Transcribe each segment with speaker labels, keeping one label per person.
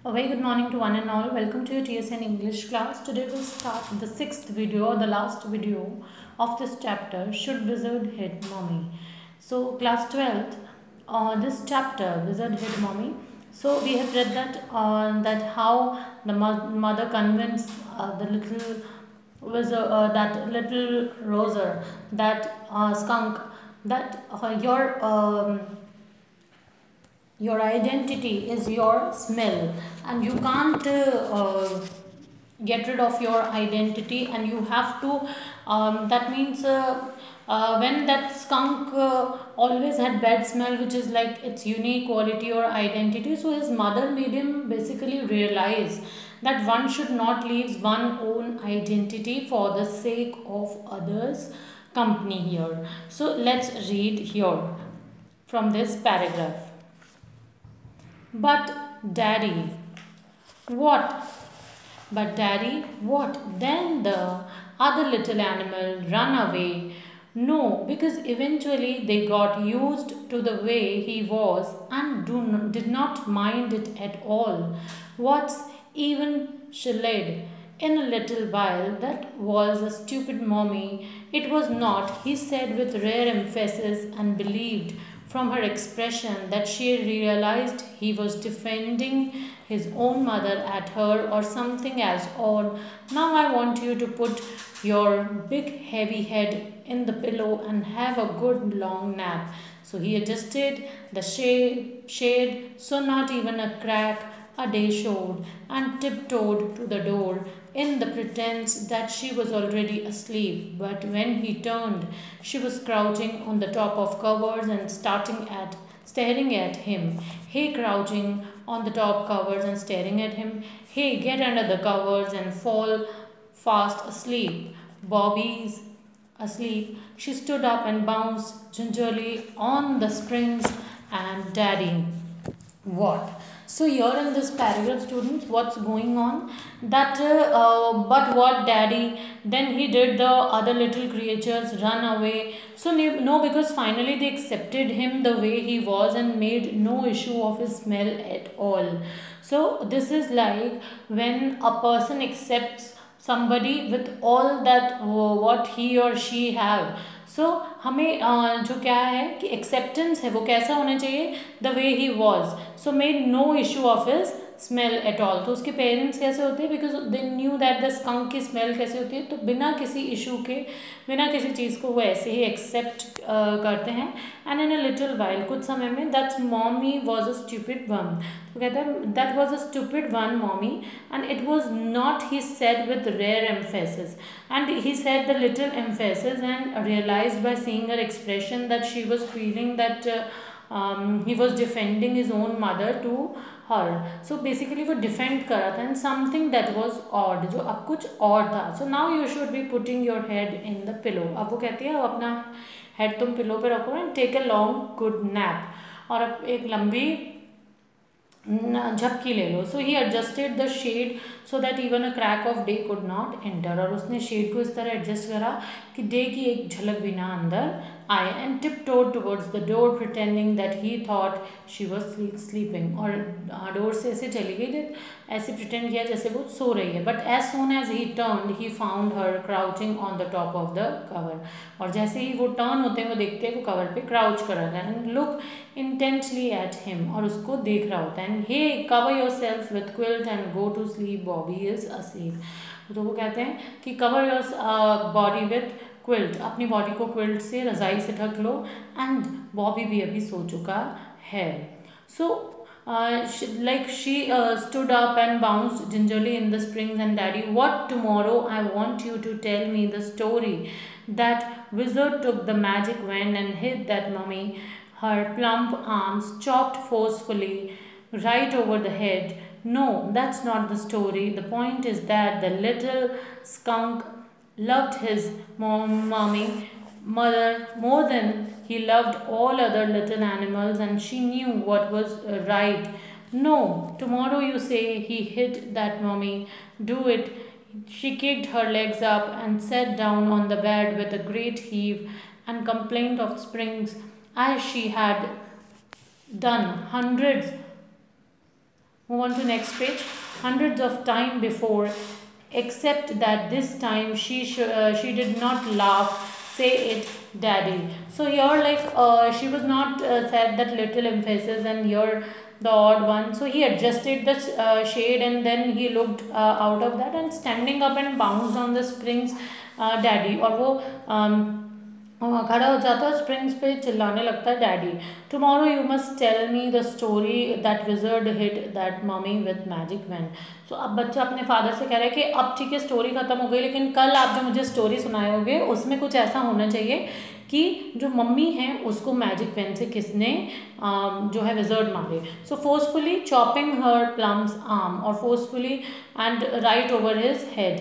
Speaker 1: A very good morning to one and all. Welcome to your TSN English class. Today we'll start the sixth video or the last video of this chapter, Should Wizard Hit Mommy? So class 12th, this chapter, Wizard Hit Mommy. So we have read that how the mother convinced the little wizard, that little Roser, that skunk, that your identity is your smell, and you can't get rid of your identity, and you have to that means when that skunk always had bad smell, which is like its unique quality or identity. So his mother made him basically realize that one should not leave one own identity for the sake of others company here. So let's read here from this paragraph. But daddy, what? But daddy, what? Then the other little animal run away. No, because eventually they got used to the way he was and did not mind it at all. What's even Shilled? In a little while, that was a stupid mommy. It was not, he said with rare emphasis, and believed from her expression that she realized he was defending his own mother at her or something as odd. Now I want you to put your big heavy head in the pillow and have a good long nap. So he adjusted the shade so not even a crack a day showed, and tiptoed to the door in the pretense that she was already asleep. But when he turned, she was crouching on the top of covers and staring at him. Hey, crouching on the top covers and staring at him. Hey, get under the covers and fall fast asleep. Bobby's asleep. She stood up and bounced gingerly on the springs, and daddy. What? So here in this paragraph, students, what's going on? But what daddy? Then he did the other little creatures run away. So no, because finally they accepted him the way he was and made no issue of his smell at all. So this is like when a person accepts somebody with all that what he or she have. सो हमें जो क्या है कि acceptance है वो कैसा होना चाहिए, the way he was. So made no issue of his smell at all. तो उसके पेरेंट्स कैसे होते हैं, because they knew that the skunk की स्मेल कैसे होती है, तो बिना किसी इशू के, बिना किसी चीज़ को वो ऐसे ही एक्सेप्ट करते हैं. And in a little while, कुछ समय में, that mommy was a stupid one. तो कहते हैं that was a stupid one mommy, and it was not, he said with rare emphasis, and he said the little emphasis, and realized by seeing her expression that she was feeling that he was defending his own mother to her. So basically वो defend कर रहा था, and something that was odd, जो अब कुछ odd था. So now you should be putting your head in the pillow. अब वो कहती है अब अपना head तुम pillow पे रखो and take a long good nap. और अब एक लंबी झपकी ले लो. So he adjusted the shade so that even a crack of day could not enter. और उसने शेड को इस तरह एडजस्ट करा कि डे की एक झलक भी ना अंदर आए. And tiptoed towards the door pretending that he thought she was sleeping. और डोर से ऐसे चली गई, ऐसे प्रिटेंड किया जैसे वो सो रही है. But as soon as he turn he found her crouching on the top of the cover. और जैसे ही वो टर्न होते हैं वो देखते हैं वो कवर पे क्राउच कर रहा है, and look intensely at him, और उसको देख रहा होता है. And hey cover yourself with quilt and go to sleep, Bobby is asleep. तो वो कहते हैं कि cover your body with quilt, अपनी बॉडी को क्विल्ट से, रजाई से ढक लो, एंड बॉबी भी अभी सो चुका है. सो she stood up and bounced gingerly in the springs, and daddy, what tomorrow? I want you to tell me the story. That wizard took the magic wand and hit that mummy. Her plump arms chopped forcefully right over the head. No, that's not the story. The point is that the little skunk loved his mother more than he loved all other little animals, and she knew what was right. No, tomorrow you say he hit that mommy. Do it. She kicked her legs up and sat down on the bed with a great heave and complaint of springs, as she had done hundreds Move on to next page. Hundreds of time before, except that this time she did not laugh. Say it, daddy. So here, like, she was not said that little emphasis, and here the odd one. So he adjusted the shade, and then he looked out of that, and standing up and bounced on the springs, daddy. और वो खड़ा हो जाता है springs पे, चिल्लाने लगता है daddy. Tomorrow you must tell me the story that wizard hit that mummy with magic wand. So अब बच्चा अपने फादर से कह रहा है कि अब ठीक है स्टोरी ख़त्म हो गई, लेकिन कल आप जो मुझे स्टोरी सुनाओगे उसमें कुछ ऐसा होना चाहिए कि जो मम्मी है उसको मैजिक वैन से किसने जो है विजर्ड मारे. So forcefully chopping her plums arm, और forcefully and right over his head,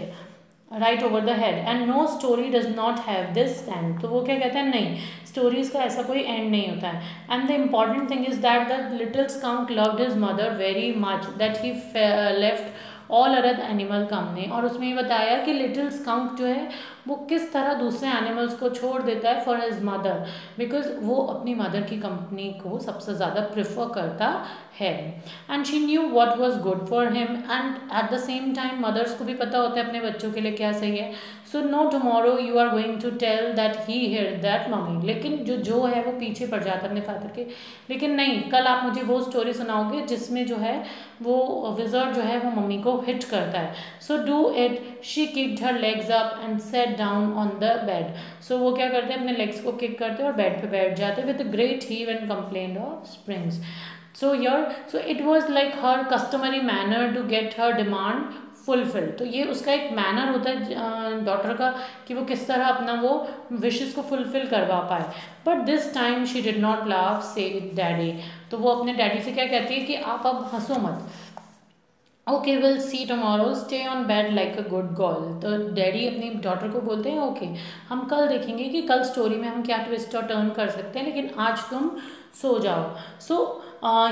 Speaker 1: right over the head, and no story does not have this end. तो वो क्या कहते हैं, नहीं स्टोरीज का ऐसा कोई एंड नहीं होता है. And the important thing is that the little skunk loved his mother very much that he left all other animal company. और उसमें ये बताया कि लिटिल स्कंक जो है वो किस तरह दूसरे एनिमल्स को छोड़ देता है फॉर हिज मदर, बिकॉज वो अपनी मदर की कंपनी को सबसे ज़्यादा प्रिफर करता है. And she knew what was good for him, and at the same time mothers को भी पता होता है अपने बच्चों के लिए क्या सही है. So no tomorrow you are going to tell that he here that mummy. लेकिन जो है वो पीछे पड़ जाता है अपने फादर के, लेकिन नहीं, कल आप मुझे वो स्टोरी सुनाओगे जिसमें जो है वो विजर्ड जो है वो मम्मी को हिट करता है. So do it. She kicked her legs up and sat down on the bed. So वो क्या करते हैं, अपने लेग्स को किक करते हैं और बेड पे बैठ जाते हैं with great heave and complain of springs. So here, so it was like her customary manner to get her demand fulfilled. तो ये उसका एक मैनर होता है डॉटर का कि वो किस तरह अपना वो विशेस को फुलफिल करवा पाए. But this time she did not laugh, से डैडी. तो वो अपने डैडी से क्या कहती है कि आप अब हंसो मत. Okay will see tomorrow, stay on bed like a good girl. तो डैडी अपनी डॉटर को बोलते हैं ओके हम कल देखेंगे कि कल स्टोरी में हम क्या ट्विस्ट और टर्न कर सकते हैं, लेकिन आज तुम सो जाओ. सो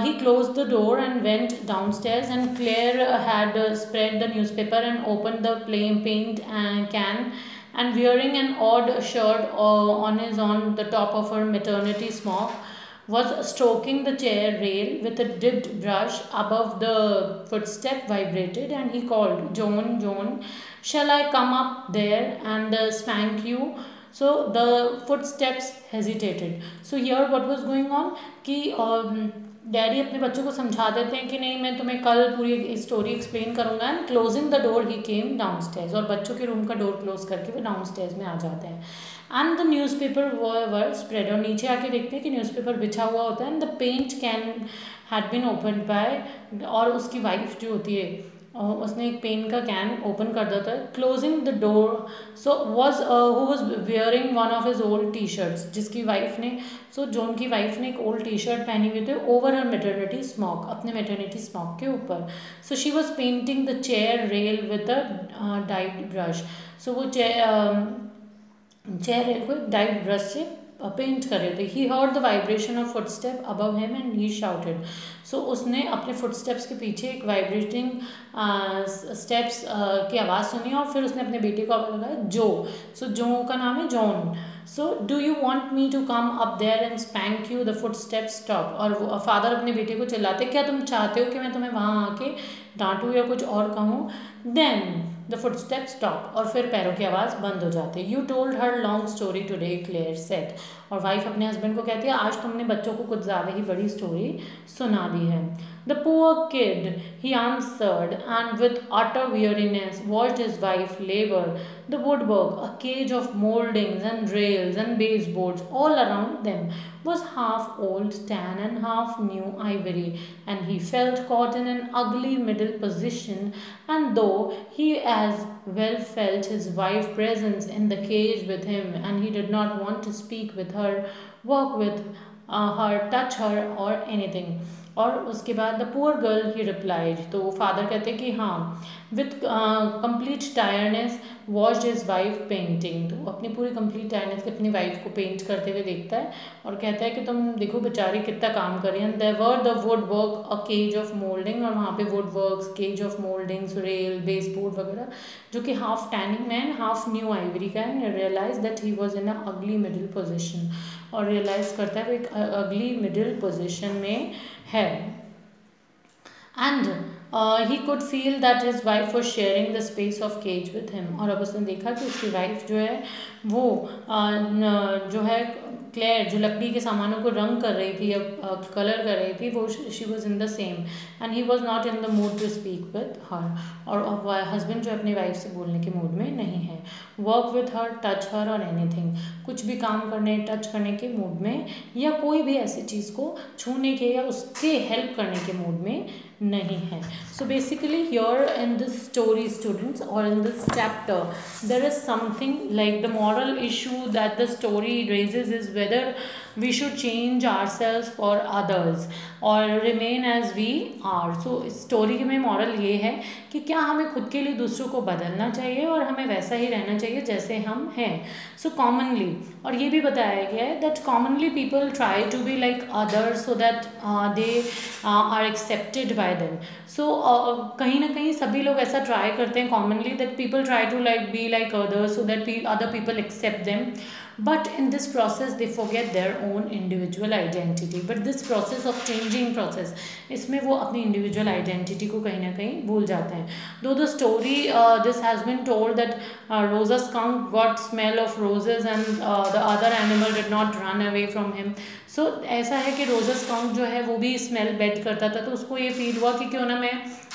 Speaker 1: he closed the door and went downstairs, and Claire had spread the newspaper and opened the paint can, and wearing an odd shirt on the top of her maternity smock, was stroking the chair rail with a dipped brush. Above the footstep vibrated, and he called, Joan, Joan, shall I come up there and spank you? So the footsteps hesitated. So here what was going on कि daddy अपने बच्चों को समझा देते हैं कि नहीं मैं तुम्हें कल पूरी स्टोरी एक्सप्लेन करूँगा. And closing the door he came down stairs, और बच्चों के रूम का डोर क्लोज करके वो डाउन स्टेयर्स में आ जाते हैं. And the newspaper were spread, और नीचे आके देखते हैं कि न्यूज़पेपर बिछा हुआ होता है. And the paint can had been opened by, और उसकी वाइफ जो होती है उसने एक पेन का कैन ओपन कर देता है. Closing the door so was who was wearing one of his old T shirts, जिसकी वाइफ ने जॉन की वाइफ ने एक ओल्ड टी शर्ट पहनी हुई थी ओवर हर मेटर्निटी स्मॉक, अपने मेटर्निटी स्मॉक के ऊपर. So she was painting the chair rail with a dived brush. सो वो चेयर रेल को एक डाइव्ड ब्रश से पेंट कर रहे थे. He heard the vibration of footstep above him and he shouted. So उसने अपने फुटस्टेप्स के पीछे एक वाइब्रेटिंग स्टेप्स की आवाज़ सुनी, और फिर उसने अपने बेटे को लगाया जो. सो जो का नाम है John. So do you want me to come up there and spank you, the footstep stop. और फादर अपने बेटे को चिल्लाते, क्या तुम चाहते हो कि मैं तुम्हें वहाँ आके डांटूँ या कुछ और कहूँ. देन द फुटस्टेप स्टॉप, और फिर पैरों की आवाज़ बंद हो जाती है. You told her long story today, Claire said. और वाइफ अपने हस्बैंड को कहती है आज तुमने बच्चों को कुछ ज़्यादा ही बड़ी स्टोरी सुना दी है. The poor kid, he answered, and with utter weariness watched his wife labor. The woodwork, a cage of moldings and rails and baseboards all around them, was half old tan and half new ivory, and he felt caught in an ugly middle position. And though he as well felt his wife's presence in the cage with him, and he did not want to speak with her, work with her, touch her or anything. और उसके बाद the poor girl he replied. तो father कहते हैं कि हाँ with complete tiredness watched his wife painting. तो अपनी पूरी कंप्लीट टायर्डनेस अपनी वाइफ को पेंट करते हुए देखता है और कहता है कि तुम देखो बेचारी कितना काम कर रही है. There were the wood work, a cage of moulding, और वहाँ पे wood works, cage of mouldings, rail, baseboard वगैरह जो कि हाफ टैनिंग में एंड हाफ न्यू आइवरी का है. Realise that he was in a ugly middle position, और रियलाइज़ करता है वो एक अगली मिडिल पोजिशन में है. And he could feel that his wife was sharing the space of cage with him, और अब उसने देखा कि उसकी वाइफ जो है वो जो है क्लेयर, जो लकड़ी के सामानों को रंग कर रही थी या कलर कर रही थी, वो she was in the same, and he was not in the mood to speak with her, और हस्बैंड जो अपनी वाइफ से बोलने के मूड में नहीं है। Work with her, touch her और एनीथिंग, कुछ भी काम करने टच करने के मूड में, या कोई भी ऐसी चीज़ को छूने के या उसके हेल्प करने के मूड में नहीं है। So basically here in this story students, और in this chapter, there is something like the moral issue that the story raises is whether we should change ourselves for others or remain as we are. So story में moral ये है कि क्या हमें खुद के लिए दूसरों को बदलना चाहिए और हमें वैसा ही रहना चाहिए जैसे हम हैं। सो कॉमनली, और ये भी बताया गया है that commonly people try to be like others so that they are accepted by them. So कहीं ना कहीं सभी लोग ऐसा ट्राई करते हैं commonly, that people try to like be like others so that other people accept them, but in this process they forget their own individual identity. But this process of changing process, इसमें वो अपनी individual identity को कहीं ना कहीं भूल जाते हैं। Though the story this has been told that Rosa skunk got smell of roses and the other animal did not run away from him. So ऐसा है कि रोजा skunk जो है वो भी स्मेल बेड करता था, तो उसको ये फील हुआ कि क्यों ना मैं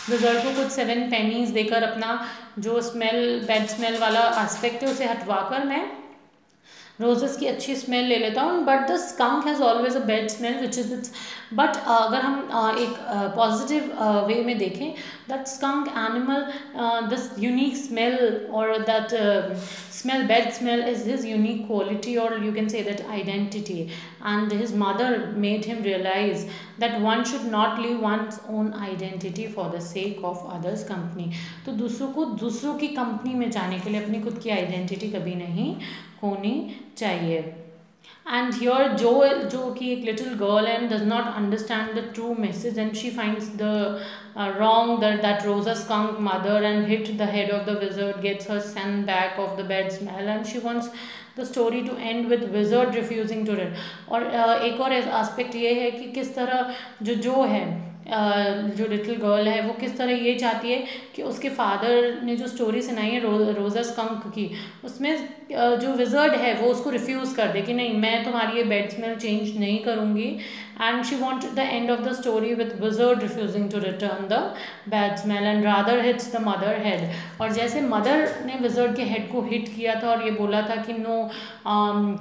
Speaker 1: विज़र्ड को कुछ 7 पेनीज देकर अपना जो स्मेल, बैड स्मेल वाला एस्पेक्ट है उसे हटवाकर मैं रोजेस की अच्छी स्मेल ले लेता हूँ। But the skunk has always a bad smell which is it's, but अगर हम एक पॉजिटिव वे में देखें, that skunk animal, this unique smell और that smell, bad smell is his unique quality, or you can say that identity, and his mother made him realize that one should not leave one's own identity for the sake of others company. तो दूसरों की company में जाने के लिए अपनी खुद की आइडेंटिटी कभी नहीं खोनी चाहिए। And here जो कि एक little girl and does not understand the true message, and she finds the wrong that Rosa skunk mother and hit the head of the wizard, gets her son back of the bad smell, and she wants the story to end with wizard refusing to read. और एक और aspect ये है कि किस तरह जो है जो लिटिल गर्ल है वो किस तरह ये चाहती है कि उसके फादर ने जो स्टोरी सुनाई है रोजा स्कंक की, उसमें जो विजर्ड है वो उसको रिफ्यूज़ कर दे कि नहीं, मैं तुम्हारी ये बैड स्मेल चेंज नहीं करूँगी, and she want the end of the story with wizard refusing to return the bad smell and rather hits the mother head. और जैसे मदर ने विजर्ड के हेड को हिट किया था और ये बोला था कि नो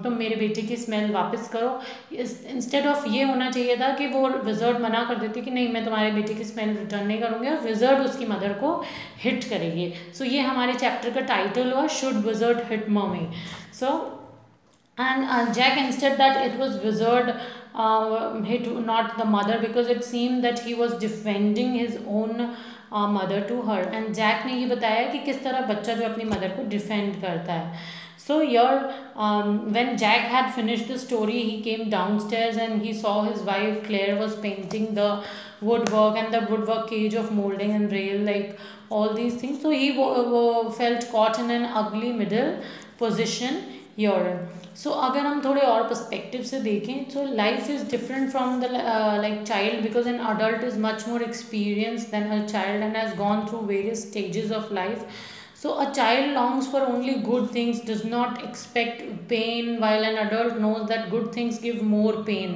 Speaker 1: तुम मेरे बेटे की स्मेल वापस करो, इंस्टेड ऑफ ये होना चाहिए था कि वो विजर्ड मना कर देती कि नहीं, मैं तुम्हारे बेटे की स्मेल रिटर्न नहीं करूँगी, और विजर्ड उसकी मदर को हिट करेगी। सो ये हमारे चैप्टर का टाइटल हुआ, should wizard hit mummy. So and Jack, instead that it was wizard hit not the mother, because it seemed that he was defending his own mother to her, and Jack ने ये बताया कि किस तरह बच्चा जो अपनी मदर को डिफेंड करता है। So here when Jack had finished the story, he came downstairs and he saw his wife Claire was painting the woodwork and the woodwork cage of molding and rail, like all these things. So he felt caught in an ugly middle position here. सो अगर हम थोड़े और perspective से देखें, तो life is different from the like child, because an adult is much more experience than a child and has gone through various stages of life. So a child longs for only good things, does not expect pain, while an adult knows that good things give more pain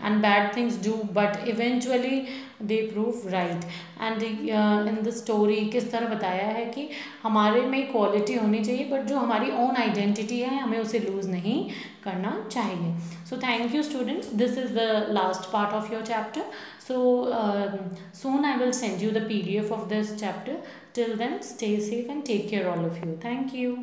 Speaker 1: and bad things do, but eventually they prove right. And in the story किस तरह बताया है कि हमारे में quality होनी चाहिए, but जो हमारी ओन आइडेंटिटी है हमें उसे लूज़ नहीं करना चाहिए. So thank you students, this is the last part of your chapter. So soon I will send you the PDF of this chapter. Till then, stay safe and take care all of you. Thank you.